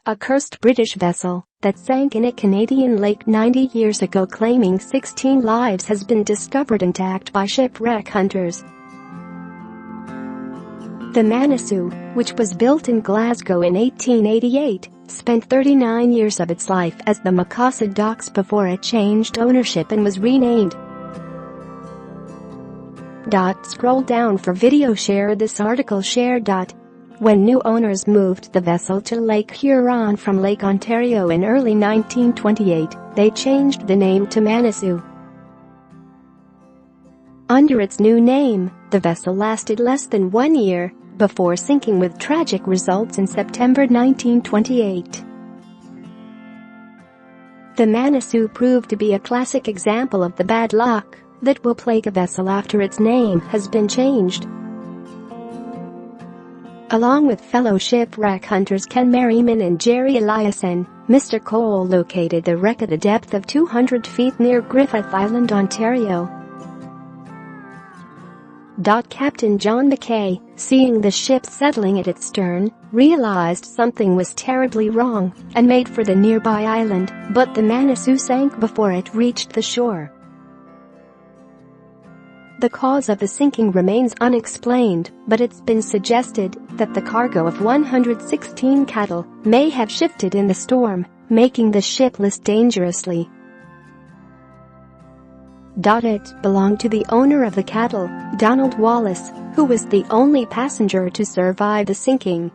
A cursed British vessel that sank in a Canadian lake 90 years ago claiming 16 lives has been discovered intact by shipwreck hunters. The Manitou, which was built in Glasgow in 1888, spent 39 years of its life as the Mikasa docks before it changed ownership and was renamed. Scroll down for video. Share this article. Share. When new owners moved the vessel to Lake Huron from Lake Ontario in early 1928, they changed the name to Manitou. Under its new name, the vessel lasted less than 1 year before sinking with tragic results in September 1928. The Manitou proved to be a classic example of the bad luck that will plague a vessel after its name has been changed. Along with fellow shipwreck hunters Ken Merriman and Jerry Eliason, Mr. Cole located the wreck at a depth of 200 feet near Griffith Island, Ontario. Captain John McKay, seeing the ship settling at its stern, realized something was terribly wrong and made for the nearby island, but the Manitou sank before it reached the shore. The cause of the sinking remains unexplained, but it's been suggested that the cargo of 116 cattle may have shifted in the storm, making the ship less dangerously. It belonged to the owner of the cattle, Donald Wallace, who was the only passenger to survive the sinking.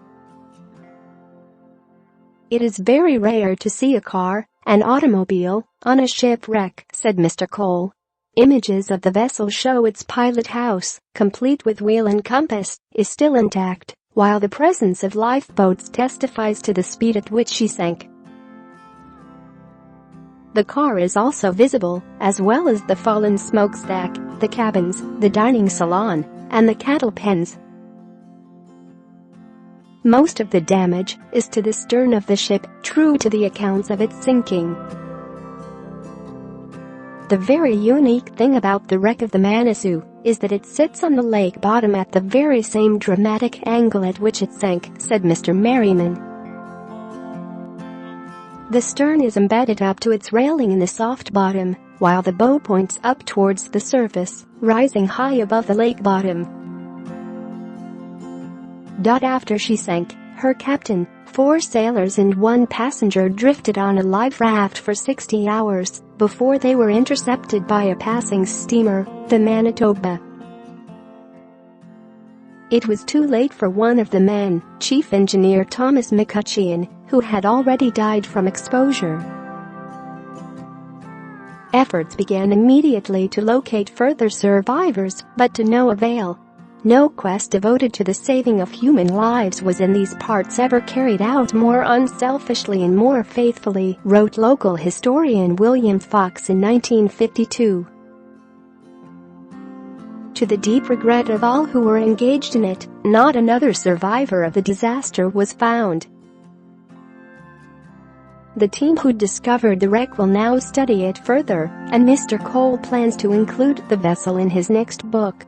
It is very rare to see a car, an automobile, on a shipwreck, said Mr. Cole. Images of the vessel show its pilot house, complete with wheel and compass, is still intact, while the presence of lifeboats testifies to the speed at which she sank. The car is also visible, as well as the fallen smokestack, the cabins, the dining salon, and the cattle pens. Most of the damage is to the stern of the ship, true to the accounts of its sinking. The very unique thing about the wreck of the Manitou is that it sits on the lake bottom at the very same dramatic angle at which it sank, said Mr. Merriman. The stern is embedded up to its railing in the soft bottom, while the bow points up towards the surface, rising high above the lake bottom. After she sank, her captain, 4 sailors and 1 passenger drifted on a life raft for 60 hours before they were intercepted by a passing steamer, the Manitoba. It was too late for one of the men, Chief Engineer Thomas McCutcheon, who had already died from exposure. Efforts began immediately to locate further survivors, but to no avail. No quest devoted to the saving of human lives was in these parts ever carried out more unselfishly and more faithfully, wrote local historian William Fox in 1952. To the deep regret of all who were engaged in it, not another survivor of the disaster was found. The team who discovered the wreck will now study it further, and Mr. Cole plans to include the vessel in his next book.